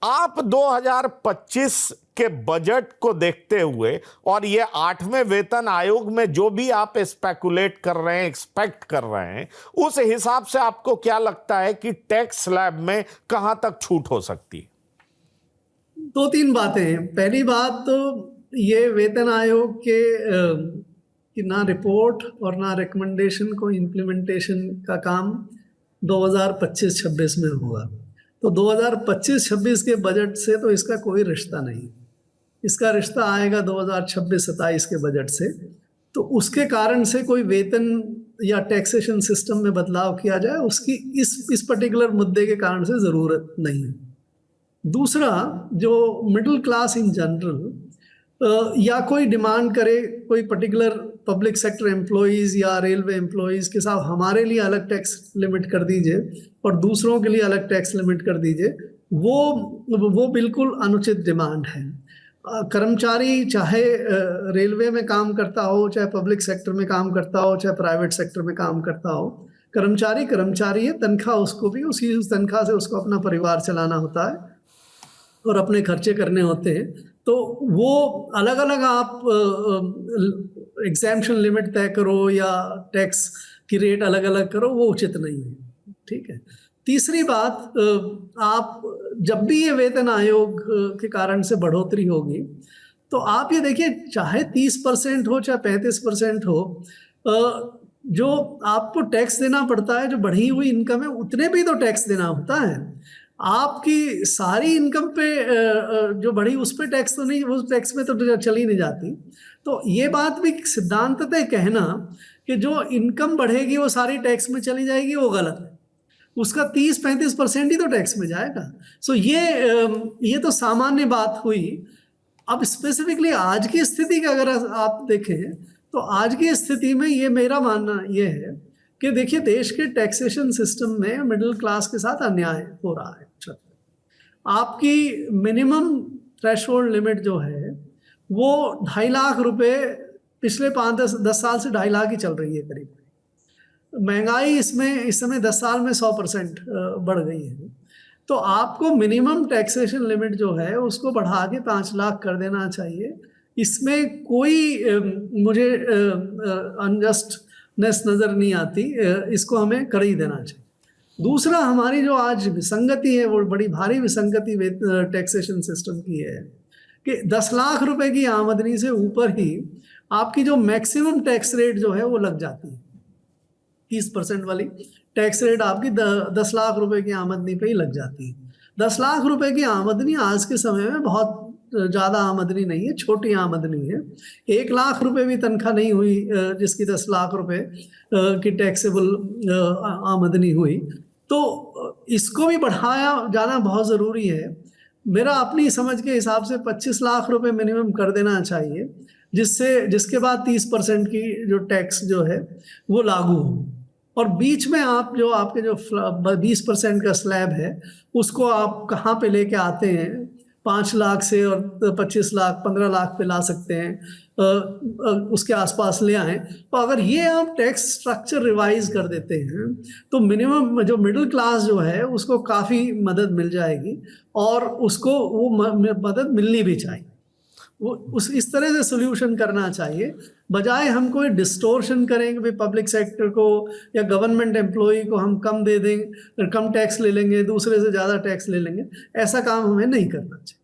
आप 2025 के बजट को देखते हुए और ये 8वें वेतन आयोग में जो भी आप स्पेकुलेट कर रहे हैं, एक्सपेक्ट कर रहे हैं, उस हिसाब से आपको क्या लगता है कि टैक्स स्लैब में कहां तक छूट हो सकती है? दो तीन बातें हैं। पहली बात तो ये वेतन आयोग के कि ना रिपोर्ट और ना रिकमेंडेशन को इम्प्लीमेंटेशन का काम 2025-26 में होगा। तो 2025-26 के बजट से तो इसका कोई रिश्ता नहीं। इसका रिश्ता आएगा 2026-27 के बजट से। तो उसके कारण से कोई वेतन या टैक्सेशन सिस्टम में बदलाव किया जाए, उसकी इस पर्टिकुलर मुद्दे के कारण से ज़रूरत नहीं है। दूसरा, जो मिडिल क्लास इन जनरल या कोई डिमांड करे, कोई पर्टिकुलर पब्लिक सेक्टर एम्प्लॉयज़ या रेलवे एम्प्लॉयज़ के साथ हमारे लिए अलग टैक्स लिमिट कर दीजिए और दूसरों के लिए अलग टैक्स लिमिट कर दीजिए, वो बिल्कुल अनुचित डिमांड है। कर्मचारी चाहे रेलवे में काम करता हो, चाहे पब्लिक सेक्टर में काम करता हो, चाहे प्राइवेट सेक्टर में काम करता हो, कर्मचारी कर्मचारी है, तनख्वाह उसको भी उसी तनख्वाह से उसको अपना परिवार चलाना होता है और अपने खर्चे करने होते हैं। तो वो अलग अलग आप एग्जैम्पशन लिमिट तय करो या टैक्स की रेट अलग अलग करो, वो उचित नहीं है। ठीक है। तीसरी बात, आप जब भी ये वेतन आयोग के कारण से बढ़ोतरी होगी, तो आप ये देखिए, चाहे 30% हो चाहे 35% हो, जो आपको टैक्स देना पड़ता है, जो बढ़ी हुई इनकम है उतने भी तो टैक्स देना होता है। आपकी सारी इनकम पे जो बढ़ी उस पे टैक्स तो नहीं, उस टैक्स में तो चली नहीं जाती। तो ये बात भी सिद्धांततः कहना कि जो इनकम बढ़ेगी वो सारी टैक्स में चली जाएगी, वो गलत है। उसका 30-35% ही तो टैक्स में जाएगा। सो ये तो सामान्य बात हुई। अब स्पेसिफिकली आज की स्थिति का अगर आप देखें, तो आज की स्थिति में ये मेरा मानना ये है कि देखिए, देश के टैक्सेशन सिस्टम में मिडिल क्लास के साथ अन्याय हो रहा है। आपकी मिनिमम थ्रेशोल्ड लिमिट जो है वो 2.5 लाख रुपए पिछले 5-10 साल से 2.5 लाख ही चल रही है करीब। महंगाई इसमें इस समय 10 साल में 100% बढ़ गई है। तो आपको मिनिमम टैक्सेशन लिमिट जो है उसको बढ़ा के 5 लाख कर देना चाहिए। इसमें कोई मुझे अनजस्टनेस नज़र नहीं आती। इसको हमें कर ही देना चाहिए। दूसरा, हमारी जो आज विसंगति है, वो बड़ी भारी विसंगति टैक्सेशन सिस्टम की है कि 10 लाख रुपए की आमदनी से ऊपर ही आपकी जो मैक्सिमम टैक्स रेट जो है वो लग जाती है। 30% वाली टैक्स रेट आपकी 10 लाख रुपए की आमदनी पे ही लग जाती है। 10 लाख रुपए की आमदनी आज के समय में बहुत ज़्यादा आमदनी नहीं है, छोटी आमदनी है। 1 लाख रुपए भी तनख्वाह नहीं हुई जिसकी 10 लाख रुपए की टैक्सेबल आमदनी हुई। तो इसको भी बढ़ाया जाना बहुत ज़रूरी है। मेरा अपनी समझ के हिसाब से 25 लाख रुपए मिनिमम कर देना चाहिए, जिसके बाद 30% की जो टैक्स जो है वो लागू हो। और बीच में आप जो आपके जो 20% का स्लैब है उसको आप कहाँ पे लेके आते हैं, 5 लाख से और 25 लाख 15 लाख पे ला सकते हैं, उसके आसपास ले आएँ। तो अगर ये आप टैक्स स्ट्रक्चर रिवाइज कर देते हैं तो मिनिमम जो मिडिल क्लास जो है उसको काफ़ी मदद मिल जाएगी और उसको वो मदद मिलनी भी चाहिए। वो इस तरह से सोल्यूशन करना चाहिए, बजाय हम कोई डिस्टोर्शन करेंगे भाई पब्लिक सेक्टर को या गवर्नमेंट एम्प्लॉई को हम कम दे देंगे, कम टैक्स ले लेंगे, दूसरे से ज़्यादा टैक्स ले लेंगे। ऐसा काम हमें नहीं करना चाहिए।